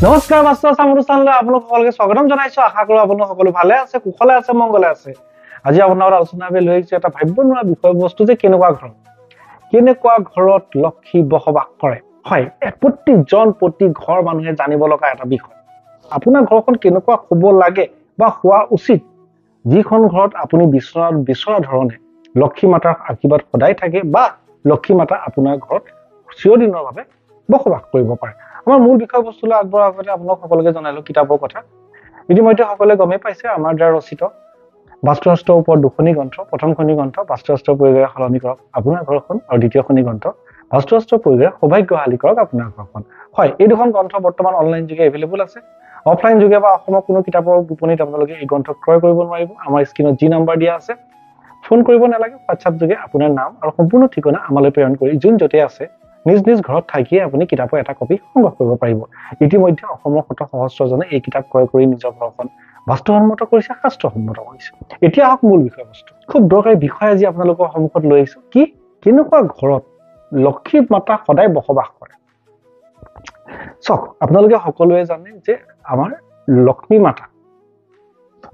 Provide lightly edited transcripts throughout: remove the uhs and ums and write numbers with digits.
নমস্কাৰ বাস্তৱ চামৰুস্থানলৈ আপোনালোক সকলোকে স্বাগতম জনাইছো। আশা কৰো আপোনালোক সকলো ভালে আছে, কুশলে আছে, মংগলে আছে। আজি আপোনাৰ আলোচনা লৈ আহিছো এটা ভাবিব নোৱাৰা বিষয়বস্তু যে কেনেকুৱা ঘৰত লক্ষ্মী বসবাস কৰে। হয়, প্ৰতি ঘৰ মানুহে জানিব লগা এটা বিষয়। আপোনাৰ ঘৰখন কেনেকুৱা হ'ব লাগে বা হোৱা উচিত, যিখন ঘৰত আপুনি বিচৰা ধৰণে লক্ষ্মী মাতাৰ আশীৰ্বাদ সদায় থাকে বা লক্ষ্মী মাতা আপোনাৰ ঘৰত চিৰদিনৰ বাবে বসবাস কৰিব পাৰে। আমাৰ মূল বিষয়বস্তুলৈ আগবঢ়াৰ আগতে আপোনাক সকলোকে জনালো কিতাপৰ কথা। ইতিমধ্যে সকলোৱে গমেই পাইছে আমাৰ দ্বাৰা ৰচিত বাস্তুশাস্ত্ৰৰ ওপৰত দুখনি গ্ৰন্থ, প্ৰথমখনি গ্ৰন্থ বাস্তুশাস্ত্ৰৰ পৰিৱেশ সলনি কৰক আপোনাৰ ঘৰখন, আৰু দ্বিতীয়খনি গ্ৰন্থ বাস্তুশাস্ত্ৰৰ পৰিৱেশ সৌভাগ্যশালী কৰক আপোনাৰ ঘৰখন। হয়, এই দুখন গ্ৰন্থ বৰ্তমান অনলাইন যোগে এভেইলেবল আছে। অফলাইন যোগে বা অসমৰ কোনো কিতাপৰ বিপণীত আপোনালোকে এই গ্ৰন্থ ক্ৰয় কৰিব নোৱাৰিব। আমাৰ স্ক্ৰীনত যি নাম্বাৰ দিয়া আছে ফোন কৰিব নালাগে, হোৱাটছআপ যোগে আপোনাৰ নাম আৰু সম্পূৰ্ণ ঠিকনা আমালৈ প্ৰেৰণ কৰি যোন য'তে আছে নিজ ঘৰত থাকিয়ে আপুনি কিতাপৰ এটা কপি সংগ্ৰহ কৰিব পাৰিব। ইতিমধ্যে অসমৰ শত সহস্ৰজনে এই কিতাপ ক্ৰয় কৰি নিজৰ ঘৰখন বাস্তুসন্মত কৰিছে, শাস্ত্ৰসন্মত কৰিছে। এতিয়া আহক মূল বিষয়বস্তু। খুব দৰকাৰী বিষয় আজি আপোনালোকৰ সন্মুখত লৈ আহিছো। কেনেকুৱা ঘৰত লক্ষ্মী মাতা সদায় বসবাস কৰে। চাওক, আপোনালোকে সকলোৱে জানে যে আমাৰ লক্ষ্মী মাতা,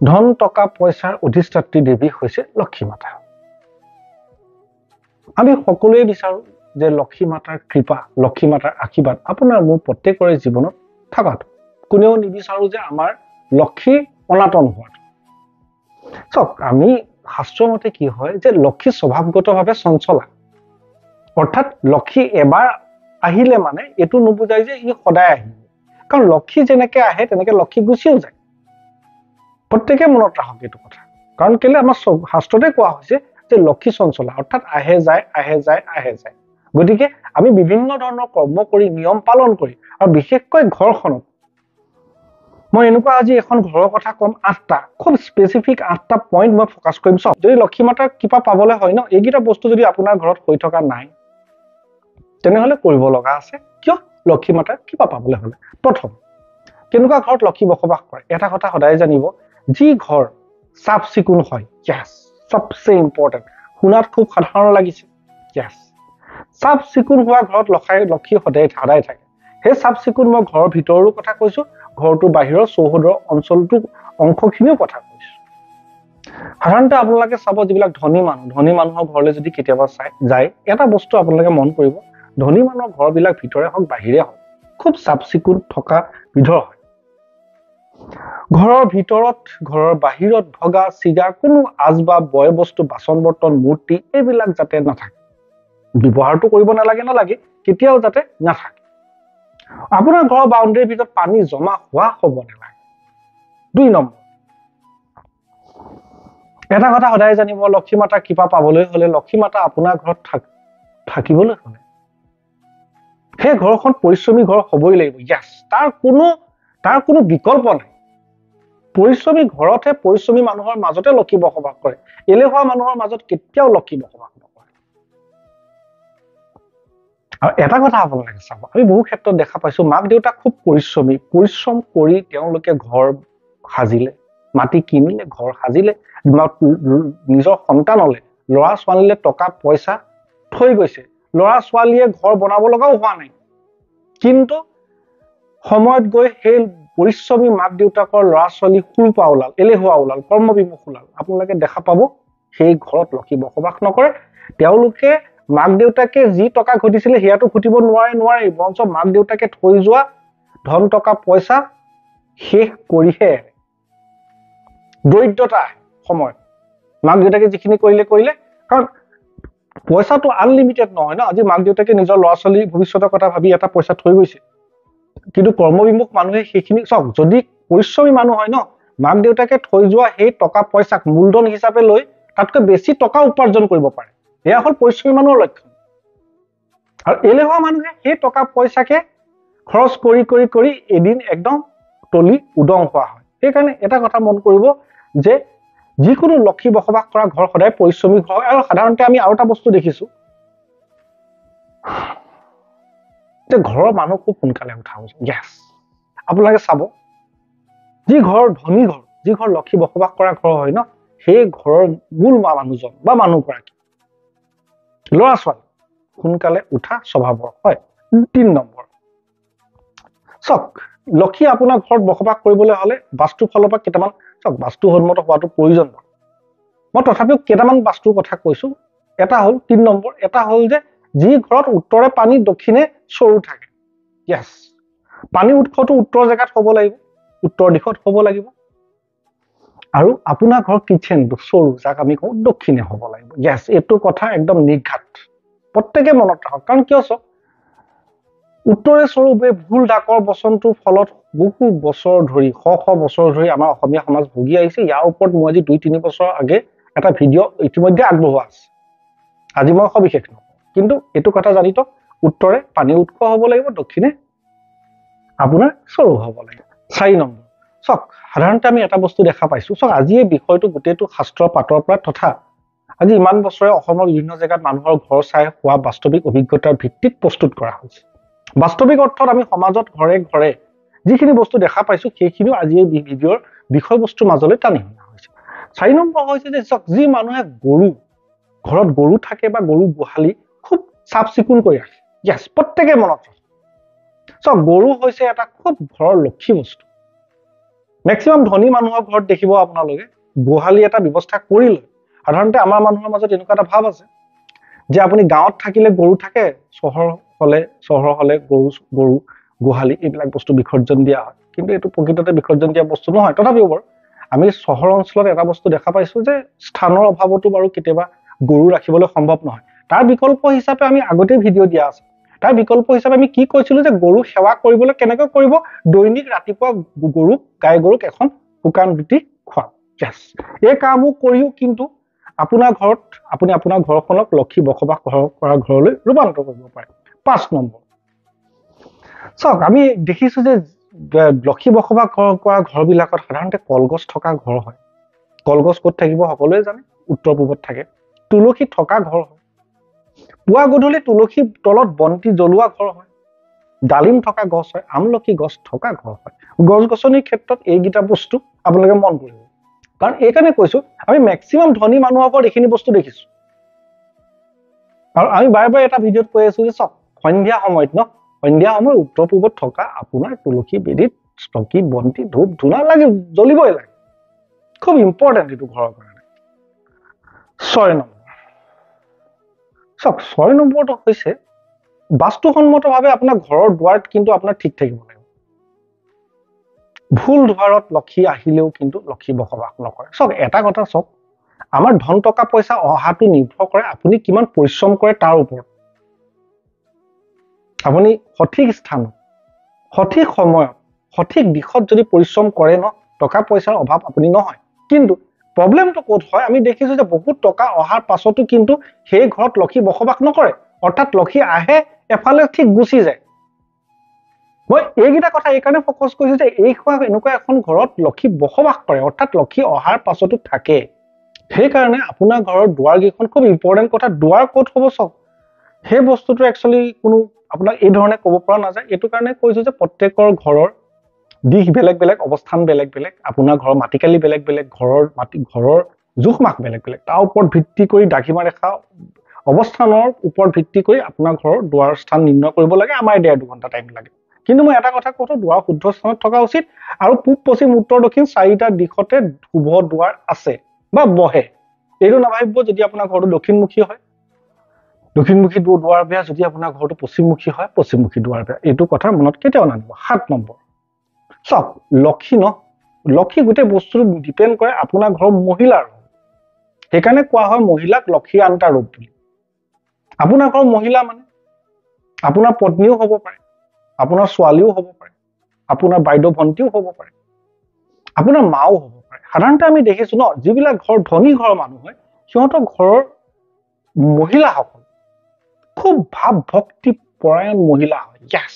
ধন টকা পইচাৰ অধিষ্ঠাত্ৰী দেৱী হৈছে লক্ষ্মী মাতা। আমি সকলোৱে বিচাৰো যে লক্ষ্মী মাতাৰ কৃপা, লক্ষ্মী মাতাৰ আশীৰ্বাদ আপোনাৰ মোৰ প্ৰত্যেকৰে জীৱনত থকাটো। কোনেও নিবিচাৰো যে আমাৰ লক্ষ্মী অনাটন হোৱাটো। চাওক, আমি শাস্ত্ৰৰ মতে কি হয় যে লক্ষ্মী স্বভাৱগতভাৱে চঞ্চলা, অৰ্থাৎ লক্ষ্মী এবাৰ আহিলে মানে এইটো নুবুজায় যে ই সদায় আহিব। কাৰণ লক্ষ্মী যেনেকে আহে তেনেকে লক্ষ্মী গুচিও যায়। প্ৰত্যেকে মনত ৰাখক এইটো কথা। কাৰণ কেলে আমাৰ শাস্ত্ৰতে কোৱা হৈছে যে লক্ষ্মী চঞ্চলা, অৰ্থাৎ আহে যায়। গতিকে আমি বিভিন্ন ধৰণৰ কৰ্ম কৰি, নিয়ম পালন কৰি, আৰু বিশেষকৈ ঘৰখনত মই এনেকুৱা আজি এখন ঘৰৰ কথা কম, 8টা খুব স্পেচিফিক 8টা পইণ্ট মই ফকাছ কৰিম। চাওক, যদি লক্ষ্মী মাতাৰ কৃপা পাবলৈ হয় ন, এইকেইটা বস্তু যদি আপোনাৰ ঘৰত হৈ থকা নাই তেনেহলে কৰিব লগা আছে। কিয়? লক্ষ্মী মাতাৰ কৃপা পাবলৈ হলে প্ৰথম কেনেকুৱা ঘৰত লক্ষ্মী বসবাস কৰে। এটা কথা সদায় জানিব, যি ঘৰ চাফ চিকুণ হয়, সবচে ইম্পৰ্টেণ্ট। শুনাত খুব সাধাৰণ লাগিছে, চাফ চিকুণ হোৱা ঘৰত লক্ষ্মী সদায় থাকে। সেই চাফ চিকুণ মই ঘৰৰ ভিতৰৰো কথা কৈছো, ঘৰটোৰ বাহিৰৰ চৌহদৰ অংশখিনিও কথা কৈছো। সাধাৰণতে আপোনালোকে চাব, যিবিলাক ধনী মানুহৰ ঘৰলৈ যদি কেতিয়াবা যায়, এটা বস্তু আপোনালোকে মন কৰিব, ধনী মানুহৰ ঘৰবিলাক ভিতৰে হওক বাহিৰে হওক খুব চাফ চিকুণ থকা বিধৰ হয়। ঘৰৰ ভিতৰত, ঘৰৰ বাহিৰত ভগা চিগা কোনো আচবাব, বয় বস্তু, বাচন বৰ্তন, মূৰ্তি এইবিলাক যাতে নাথাকে। ব্যৱহাৰটো কৰিব নালাগে, কেতিয়াও যাতে নাথাকে। আপোনাৰ ঘৰৰ বাউণ্ডেৰীৰ ভিতৰত পানী জমা হোৱা হ'ব নালাগে। 2 নম্বৰ, এটা কথা সদায় জানিব, লক্ষ্মী মাতাৰ কৃপা পাবলৈ হলে, লক্ষ্মী মাতা আপোনাৰ ঘৰত থাকিবলৈ হলে সেই ঘৰখন পৰিশ্ৰমী ঘৰ হবই লাগিব। তাৰ কোনো বিকল্প নাই। পৰিশ্ৰমী ঘৰতহে, পৰিশ্ৰমী মানুহৰ মাজতে লক্ষ্মী বসবাস কৰে। এলেহুৱা মানুহৰ মাজত কেতিয়াও লক্ষ্মী বসবাস নকৰে। আৰু এটা কথা আপোনালোকে চাব, আমি বহু ক্ষেত্ৰত দেখা পাইছো, মাক দেউতাক খুব পৰিশ্ৰম কৰি তেওঁলোকে ঘৰ সাজিলে, মাটি কিনিলে, ঘৰ সাজিলে, নিজৰ সন্তানলে, ল'ৰা ছোৱালীলে টকা পইচা থৈ গৈছে। ল'ৰা ছোৱালীয়ে ঘৰ বনাব লগাও হোৱা নাই, কিন্তু সময়ত গৈ সেই পৰিশ্ৰমী মাক দেউতাকৰ ল'ৰা ছোৱালী সুৰপা ওলাল, এলেহুৱা ওলাল, কৰ্মবিমুখ ওলাল। আপোনালোকে দেখা পাব সেই ঘৰত লক্ষ্মী বসবাস নকৰে। তেওঁলোকে, মাক দেউতাকে যি টকা ঘটিছিলে সেয়াটো ঘটিব নোৱাৰে, বৰঞ্চ মাক দেউতাকে থৈ যোৱা ধন টকা পইচা শেষ কৰিহে দৰিদ্ৰতা সময়ত মাক দেউতাকে যিখিনি কৰিলে, কাৰণ পইচাটো আনলিমিটেড নহয় ন। আজি মাক দেউতাকে নিজৰ ল'ৰা ছোৱালীৰ ভৱিষ্যতৰ কথা ভাবি এটা পইচা থৈ গৈছে, কিন্তু কৰ্মবিমুখ মানুহে সেইখিনি, চাওক, যদি পৰিশ্ৰমী মানুহ হয় ন, মাক দেউতাকে থৈ যোৱা সেই টকা পইচাক মূলধন হিচাপে লৈ তাতকৈ বেছি টকা উপাৰ্জন কৰিব পাৰে। এয়া হল পৰিশ্ৰমী মানুহৰ লক্ষণ। আৰু এলেহুৱা মানুহে সেই টকা পইচাকে খৰচ কৰি এদিন একদম তলি উদং হোৱা হয়। সেইকাৰণে এটা কথা মন কৰিব যে যিকোনো লক্ষ্মী বসবাস কৰা ঘৰ সদায় পৰিশ্ৰমী ঘৰ হয়। আৰু সাধাৰণতে আমি আৰু এটা বস্তু দেখিছো যে ঘৰৰ মানুহ খুব সোনকালে উঠা হৈছে। আপোনালোকে চাব, যি ঘৰ ধনী ঘৰ, যি ঘৰ লক্ষ্মী বসবাস কৰা ঘৰ হয় ন, সেই ঘৰৰ মূল মানুহজন বা মানুহগৰাকী, ল'ৰা ছোৱালী সোনকালে উঠা স্বভাৱৰ হয়। 3 নম্বৰ, চাওক লক্ষী আপোনাৰ ঘৰত বসবাস কৰিবলৈ হলে বাস্তুৰ ফালৰ পৰা কেইটামান চাওক বাস্তুসন্মত হোৱাটো প্ৰয়োজন। মই তথাপিও কেইটামান বাস্তুৰ কথা কৈছো। এটা হল 3 নম্বৰ, এটা হল যে যি ঘৰত উত্তৰে পানী দক্ষিণে চৰু থাকে, য়েছ, পানী উৎসটো উত্তৰ জেগাত হ'ব লাগিব, উত্তৰ দিশত হ'ব লাগিব। আৰু আপোনাৰ ঘৰ কিচেনটো চৰু যাক আমি কওঁ দক্ষিণে হ'ব লাগিব, য়েছ, এইটো কথা একদম নিঘাত, প্ৰত্যেকে মনত ৰাখক। কাৰণ কিয় চাওক উত্তৰে চৰু ভুল ডাকৰ বচনটোৰ ফলত বহু বছৰ ধৰি শ বছৰ ধৰি আমাৰ অসমীয়া সমাজ ভুগি আহিছে। ইয়াৰ ওপৰত মই আজি 2-3 বছৰ আগে এটা ভিডিঅ' ইতিমধ্যে আগবঢ়োৱা আছে, আজি মই সবিশেষ নকওঁ। কিন্তু এইটো কথা জানি থওক, উত্তৰে পানী উৎস হ'ব লাগিব, দক্ষিণে আপোনাৰ চৰু হ'ব লাগিব। 4 নম্বৰ, চাওক সাধাৰণতে আমি এটা বস্তু দেখা পাইছো, চাওক আজি এই বিষয়টো গোটেইটো শাস্ত্ৰৰ পাতৰ পৰা তথা আজি ইমান বছৰে অসমৰ বিভিন্ন জেগাত মানুহৰ ঘৰ চাই হোৱা বাস্তৱিক অভিজ্ঞতাৰ ভিত্তিত প্ৰস্তুত কৰা হৈছে। বাস্তৱিক অৰ্থত আমি সমাজত ঘৰে ঘৰে যিখিনি বস্তু দেখা পাইছো সেইখিনিও আজি এই ভিডিঅ'ৰ বিষয়বস্তুৰ মাজলৈ টানি অনা হৈছে। 4 নম্বৰ হৈছে যে চাওক যি মানুহে ঘৰত গৰু থাকে বা গৰু গোহালি খুব চাফ চিকুণ কৰি ৰাখে, য়েছ, প্ৰত্যেকে মনত ৰাখে। চাওক গৰু হৈছে এটা খুব ঘৰৰ লক্ষী বস্তু। মেক্সিমাম ধনী মানুহৰ ঘৰত দেখিব আপোনালোকে গোহালি এটা ব্যৱস্থা কৰি লয়। সাধাৰণতে আমাৰ মানুহৰ মাজত এনেকুৱা এটা ভাৱ আছে যে আপুনি গাঁৱত থাকিলে গৰু থাকে, চহৰ হলে গৰু গোহালি এইবিলাক বস্তু বিসৰ্জন দিয়া হয়, কিন্তু এইটো প্ৰকৃততে বিসৰ্জন দিয়া বস্তু নহয়। তথাপিও বাৰু আমি চহৰ অঞ্চলত এটা বস্তু দেখা পাইছো যে স্থানৰ অভাৱতো বাৰু কেতিয়াবা গৰু ৰাখিবলৈ সম্ভৱ নহয়। তাৰ বিকল্প হিচাপে আমি আগতে ভিডিঅ' দিয়া আছে, তাৰ বিকল্প হিচাপে আমি কি কৈছিলো যে গৰু সেৱা কৰিবলৈ কেনেকৈ কৰিব, দৈনিক ৰাতিপুৱা গাই গৰুক এখন শুকান ৰুটি খোৱা, য়েছ, এই কামবোৰ কৰিও কিন্তু আপোনাৰ ঘৰত আপুনি আপোনাৰ ঘৰখনক লক্ষী বসবাস কৰা ঘৰলৈ ৰূপান্তৰ কৰিব পাৰে। 5 নম্বৰ, চাওক আমি দেখিছো যে লক্ষী বসবাস কৰা ঘৰবিলাকত সাধাৰণতে কলগছ থকা ঘৰ হয়। কলগছ ক'ত থাকিব সকলোৱে জানে, উত্তৰ পূবত থাকে। তুলসী থকা ঘৰ হয়, পুৱা গধূলি তুলসী তলত বন্তি জ্বলোৱা ঘৰ হয়। ডালিম থকা গছ হয়, আমলখি গছ থকা ঘৰ হয়। গছ গছনিৰ ক্ষেত্ৰত এইকেইটা বস্তু আপোনালোকে মন কৰিব। কাৰণ এইকাৰণে কৈছো আমি মেক্সিমাম ধনী মানুহৰ ঘৰত এইখিনি বস্তু দেখিছো। আৰু আমি বাৰে বাৰে এটা ভিডিঅ'ত কৈ আছো যে চাওক সন্ধিয়া সময়ত সন্ধিয়া সময়ত উত্তৰ পূবত থকা আপোনাৰ তুলসী বেদীত স্তকী বন্তি ধূপ ধূনা লাগে, জ্বলিবই লাগে, খুব ইম্পৰ্টেণ্ট এইটো ঘৰৰ কাৰণে। 6 নম্বৰ, চাওক 6 নম্বৰটো হৈছে বাস্তুসন্মতভাৱে আপোনাৰ ঘৰৰ দুৱাৰত কিন্তু আপোনাৰ ঠিক থাকিব লাগিব। ভুল দুৱাৰত লক্ষী আহিলেও কিন্তু লক্ষী বসবাস নকৰে। চাওক এটা কথা চাওক, আমাৰ ধন টকা পইচা অহাটো নিৰ্ভৰ কৰে আপুনি কিমান পৰিশ্ৰম কৰে তাৰ ওপৰত। আপুনি সঠিক স্থানত সঠিক সময়ত সঠিক দিশত যদি পৰিশ্ৰম কৰে টকা পইচাৰ অভাৱ আপুনি নহয়। কিন্তু প্ৰব্লেমটো ক'ত হয়, আমি দেখিছো যে বহুত টকা অহাৰ পাছতো কিন্তু সেই ঘৰত লক্ষী বসবাস নকৰে, অৰ্থাৎ লক্ষী আহে এফালে ঠিক গুচি যায়। মই এইকেইটা কথা এইকাৰণে ফ'কাছ কৰিছো যে এনেকুৱা এখন ঘৰত লক্ষী বসবাস কৰে, অৰ্থাৎ লক্ষী অহাৰ পাছতো থাকে। সেইকাৰণে আপোনাৰ ঘৰৰ দুৱাৰকেইখন খুব ইম্পৰ্টেণ্ট কথা। দুৱাৰ ক'ত হ'ব চাওক, সেই বস্তুটো একচুৱেলি কোনো আপোনাক এই ধৰণে ক'ব পৰা নাযায়। এইটো কাৰণে কৈছো যে প্ৰত্যেকৰ ঘৰৰ দিশ বেলেগ বেলেগ, অৱস্থান বেলেগ বেলেগ, আপোনাৰ ঘৰৰ মাটিকালি বেলেগ বেলেগ, ঘৰৰ জোখমাখ বেলেগ বেলেগ, তাৰ ওপৰত ভিত্তি কৰি দ্ৰাঘিমা ৰেখা অৱস্থানৰ ওপৰত ভিত্তি কৰি আপোনাৰ ঘৰৰ দুৱাৰ স্থান নিৰ্ণয় কৰিব লাগে। আমাৰ 1.5-2 ঘণ্টা টাইম লাগে। কিন্তু মই এটা কথা কৈছো, দুৱাৰ শুদ্ধ স্থানত থকা উচিত আৰু পূব পশ্চিম উত্তৰ দক্ষিণ 4টা দিশতে শুভ দুৱাৰ আছে বা বহে। এইটো নাভাবিব যদি আপোনাৰ ঘৰটো দক্ষিণমুখী হয় দক্ষিণমুখী দুৱাৰ বেয়া, যদি আপোনাৰ ঘৰটো পশ্চিমমুখী হয় পশ্চিমমুখী দুৱাৰ বেয়া, এইটো কথা মনত কেতিয়াও নানিব। 7 নম্বৰ, চাওক লক্ষী গোটেই বস্তুটো ডিপেণ্ড কৰে আপোনাৰ ঘৰৰ মহিলাৰ। সেইকাৰণে কোৱা হয় মহিলাক লক্ষীৰ আনটা ৰূপ বুলি। আপোনাৰ ঘৰৰ মহিলা মানে আপোনাৰ পত্নীও হ'ব পাৰে, আপোনাৰ ছোৱালীও হ'ব পাৰে, আপোনাৰ বাইদেউ ভণ্টিও হ'ব পাৰে, আপোনাৰ মাও হ'ব পাৰে। সাধাৰণতে আমি দেখিছো যিবিলাক ঘৰ ধনী ঘৰৰ মানুহ হয় সিহঁতৰ ঘৰৰ মহিলাসকল খুব ভাৱ ভক্তি পৰায়ণ মহিলা হয়, য়েছ।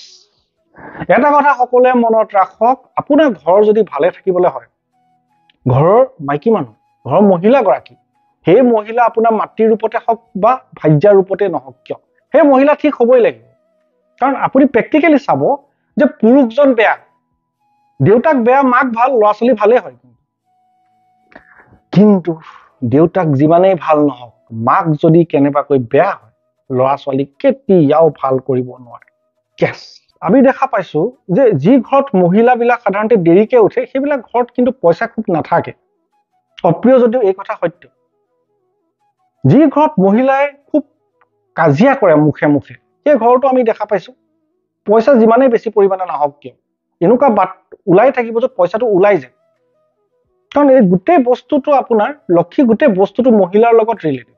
এটা কথা সকলোৱে মনত ৰাখক, আপোনাৰ ঘৰ যদি ভালে থাকিবলৈ হয়, ঘৰৰ মাইকী মানুহ, ঘৰৰ মহিলাগৰাকী, সেই মহিলা আপোনাৰ মাতৃৰ ৰূপতে হওক বা ভাৰ্যাৰ ৰূপতে নহওক কিয়, সেই মহিলা ঠিক হ'বই লাগিব। কাৰণ আপুনি প্ৰেক্টিকেলি চাব যে পুৰুষজন বেয়া, দেউতাক বেয়া, মাক ভাল, ল'ৰা ছোৱালী ভালেই হয়। কিন্তু দেউতাক যিমানেই ভাল নহওক, মাক যদি কেনেবাকৈ বেয়া হয়, ল'ৰা ছোৱালী কেতিয়াও ভাল কৰিব নোৱাৰে, য়েছ। আমি দেখা পাইছো যে যি ঘৰত মহিলাবিলাক সাধাৰণতে দেৰিকে উঠে সেইবিলাক ঘৰত কিন্তু পইচা খুব নাথাকে। অপ্ৰিয় যদিও এই কথা সত্য। যি ঘৰত মহিলাই খুব কাজিয়া কৰে মুখে মুখে সেই ঘৰতো আমি দেখা পাইছো পইচা যিমানেই বেছি পৰিমাণে নাহক কিয় এনেকুৱা বাট ওলাই থাকিব যে পইচাটো ওলাই যায়। কাৰণ এই গোটেই বস্তুটো আপোনাৰ লক্ষী গোটেই বস্তুটো মহিলাৰ লগত ৰিলেটেড।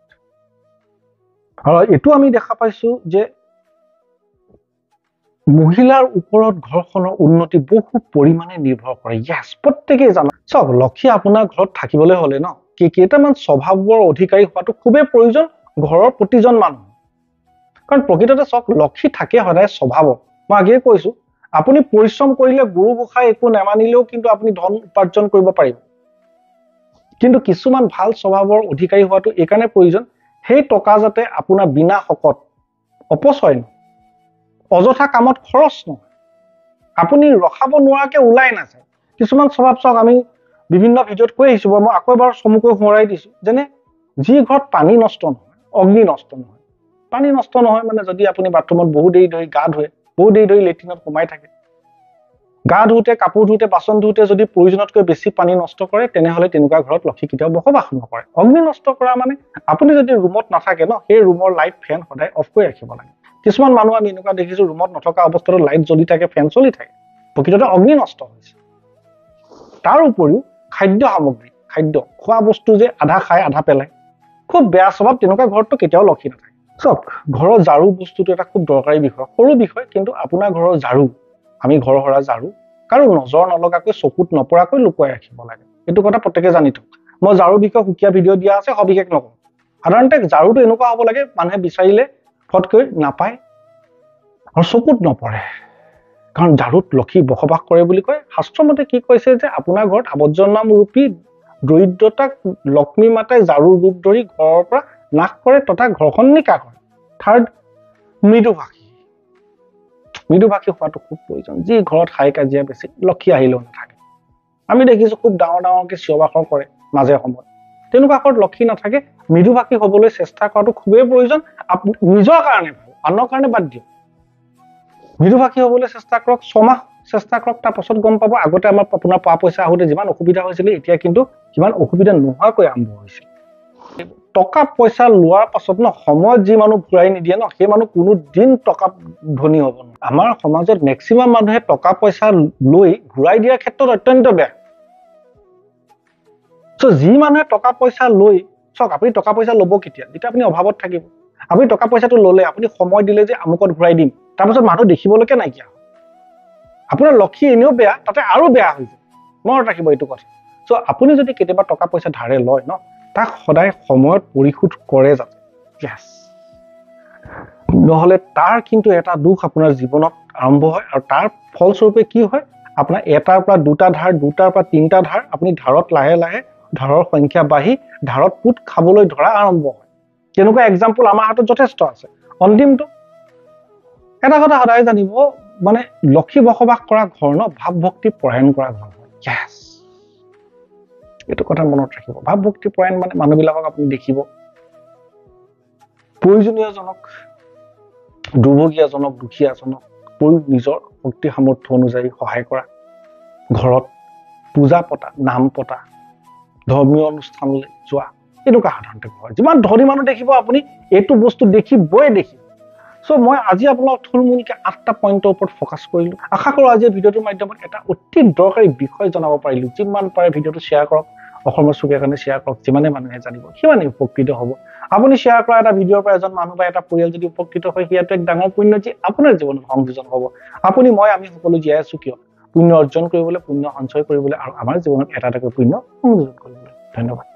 আৰু এইটো আমি দেখা পাইছো যে মহিলাৰ ওপৰত ঘৰখনৰ উন্নতি বহু পৰিমাণে নিৰ্ভৰ কৰে। ইয়াস প্ৰত্যেকেই জানে। চাওক লক্ষী আপোনাৰ ঘৰত থাকিবলৈ হলে ন কেইটামান স্বভাৱৰ অধিকাৰী হোৱাটো খুবেই প্ৰয়োজন ঘৰৰ প্ৰতিজন মানুহ। কাৰণ প্ৰকৃততে চাওক লক্ষী থাকে সদায় স্বভাৱত। মই আগেয়ে কৈছো আপুনি পৰিশ্ৰম কৰিলে গুৰু গোসাঁই একো নেমানিলেও কিন্তু আপুনি ধন উপাৰ্জন কৰিব পাৰিব। কিন্তু কিছুমান ভাল স্বভাৱৰ অধিকাৰী হোৱাটো এইকাৰণে প্ৰয়োজন সেই টকা যাতে আপোনাৰ বিনা শকত অপচয় নহয়, অযথা কামত খৰচ নহয়, আপুনি ৰখাব নোৱাৰাকে ওলাই নাযায়। কিছুমান স্বভাৱ চাওক আমি বিভিন্ন ভিডিঅ'ত কৈ আহিছো মই আকৌ এবাৰ চমুকৈ সোঁৱৰাই দিছো যেনে যি ঘৰত পানী নষ্ট নহয় অগ্নি নষ্ট নহয়। পানী নষ্ট নহয় মানে যদি আপুনি বাথৰুমত বহু দেৰি ধৰি গা ধুৱে বহু দেৰি ধৰি লেট্ৰিনত সোমাই থাকে গা ধুওঁতে কাপোৰ ধুওঁতে বাচন ধুওঁতে যদি প্ৰয়োজনতকৈ বেছি পানী নষ্ট কৰে তেনেহলে তেনেকুৱা ঘৰত লক্ষী কেতিয়াও বসবাস নকৰে। অগ্নি নষ্ট কৰা মানে আপুনি যদি ৰুমত নাথাকে ন সেই ৰুমৰ লাইট ফেন সদায় অফ কৰি ৰাখিব লাগে। কিছুমান মানুহ আমি এনেকুৱা দেখিছো ৰুমত নথকা অৱস্থাতো লাইট জ্বলি থাকে ফেন চলি থাকে প্ৰকৃততে অগ্নি নষ্ট হৈছে। তাৰ উপৰিও খাদ্য সামগ্ৰী খাদ্য খোৱা বস্তু যে আধা খাই আধা পেলাই খুব বেয়া স্বভাৱ তেনেকুৱা ঘৰততো কেতিয়াও লক্ষী নাথাকে। চাওক ঘৰৰ ঝাৰু বস্তুটো এটা খুব দৰকাৰী বিষয় সৰু বিষয় কিন্তু আপোনাৰ ঘৰৰ ঝাৰু আমি ঘৰ সৰা ঝাৰু কাৰো নজৰ নলগাকৈ চকুত নপৰাকৈ লুকুৱাই ৰাখিব লাগে। এইটো কথা প্ৰত্যেকে জানি থওক। মই ঝাৰুৰ বিষয়ে সুকীয়া ভিডিঅ' দিয়া আছে সবিশেষ নকওঁ। সাধাৰণতে ঝাৰুটো এনেকুৱা হ'ব লাগে মানুহে বিচাৰিলে ফটকৈ নাপায় আৰু চকুত নপৰে কাৰণ ঝাৰুত লক্ষী বসবাস কৰে বুলি কয়। শাস্ত্ৰমতে কি কৈছে যে আপোনাৰ ঘৰত আৱৰ্জনা ৰূপী দৰিদ্ৰতাক লক্ষ্মী মাতাই ঝাৰুৰ ৰূপ ধৰি ঘৰৰ পৰা নাশ কৰে তথা ঘৰখন নিকা কৰে। থাৰ্ড মৃদুভাষী হোৱাটো খুব প্ৰয়োজন। যি ঘৰত হাই কাজিয়া বেছি লক্ষী আহিলেও নাথাকে। আমি দেখিছো খুব ডাঙৰ ডাঙৰকে চিঞৰ বাখৰ কৰে মাজে সময়ত তেনেকুৱা ঘৰত লক্ষী নাথাকে। মৃদুভাষী হবলৈ চেষ্টা কৰাটো খুবেই প্ৰয়োজন। নিজৰ কাৰণে ভাল আনৰ কাৰণে বাদ দিয়ক। মৃদুভাষী হবলৈ চেষ্টা কৰক 6 মাহ চেষ্টা কৰক তাৰ পাছত গম পাব। আগতে আমাৰ আপোনাৰ পা পইচা আহোঁতে যিমান অসুবিধা হৈছিলে এতিয়া কিন্তু সিমান অসুবিধা নোহোৱাকৈ আৰম্ভ হৈছিল। টকা পইচা লোৱাৰ পাছত ন সময়ত যি মানুহ ঘূৰাই নিদিয়ে ন সেই মানুহ কোনো দিন টকা ধনী হ'ব নোৱাৰে। আমাৰ সমাজত মেক্সিমাম মানুহে টকা পইচা লৈ ঘূৰাই দিয়াৰ ক্ষেত্ৰত অত্যন্ত বেয়া। যি মানুহে টকা পইচা লৈ চাওক আপুনি টকা পইচা ল'ব কেতিয়া যেতিয়া আপুনি অভাৱত থাকিব। আপুনি টকা পইচাটো ল'লে আপুনি সময় দিলে যে আমুকত ঘূৰাই দিম তাৰপাছত মানুহ দেখিবলৈকে নাইকিয়া হয়। আপোনাৰ লক্ষী এনেও বেয়া তাতে আৰু বেয়া হৈ যায়। মনত ৰাখিব এইটো কথা। আপুনি যদি কেতিয়াবা টকা পইচা ধাৰে লয় ন তাক সদায় সময়ত পৰিশোধ কৰে যাতে নহলে তাৰ কিন্তু এটা দুখ আপোনাৰ জীৱনত আৰম্ভ হয় আৰু তাৰ ফলস্বৰূপে কি হয় আপোনাৰ এটাৰ পৰা দুটা ধাৰ দুটাৰ পৰা তিনিটা ধাৰ আপুনি ধাৰত লাহে লাহে ধাৰৰ সংখ্যা বাঢ়ি ধাৰত পুত খাবলৈ ধৰা আৰম্ভ হয়। তেনেকুৱা এক্সাম্পল আমাৰ হাতত যথেষ্ট আছে। অন্তিমটো এটা কথা সদায় জানিব মানে লক্ষী বসবাস কৰা ঘৰ ন ভাৱ ভক্তি পৰায়ণ কৰা ঘৰ হয়। ইয়েছ এইটো কথা মনত ৰাখিব। ভাৱ ভক্তি পৰায়ণ মানে মানুহবিলাকক আপুনি দেখিব প্ৰয়োজনীয়জনক দুৰ্ভগীয়াজনক দুখীয়াজনক নিজৰ শক্তি সামৰ্থ্য অনুযায়ী সহায় কৰা, ঘৰত পূজা পতা নাম পতা ধৰ্মীয় অনুষ্ঠানলৈ যোৱা এনেকুৱা সাধাৰণতে হয়। যিমান ধনী মানুহ দেখিব আপুনি এইটো বস্তু দেখিবই দেখিব। মই আজি আপোনাক থুলমূলকে 8টা পইণ্টৰ ওপৰত ফ'কাছ কৰিলো। আশা কৰোঁ আজি ভিডিঅ'টোৰ মাধ্যমত এটা অতি দৰকাৰী বিষয় জনাব পাৰিলো। যিমান পাৰে ভিডিঅ'টো শ্বেয়াৰ কৰক অসমৰ চুকে কাৰণে শ্বেয়াৰ কৰক। যিমানে মানুহে জানিব সিমানেই উপকৃত হ'ব। আপুনি শ্বেয়াৰ কৰা এটা ভিডিঅ'ৰ পৰা এজন মানুহ বা এটা পৰিয়াল যদি উপকৃত হয় সিয়াটো এক ডাঙৰ পুণ্য যি আপোনাৰ জীৱনত সংযোজন হ'ব। আপুনি আমি সকলো জীয়াই আছো কিয় পুণ্য অৰ্জন কৰিবলৈ পুণ্য সঞ্চয় কৰিবলৈ আৰু আমাৰ জীৱনত এটা এটাকৈ পুণ্য সংযোজন কৰিবলৈ। ধন্যবাদ।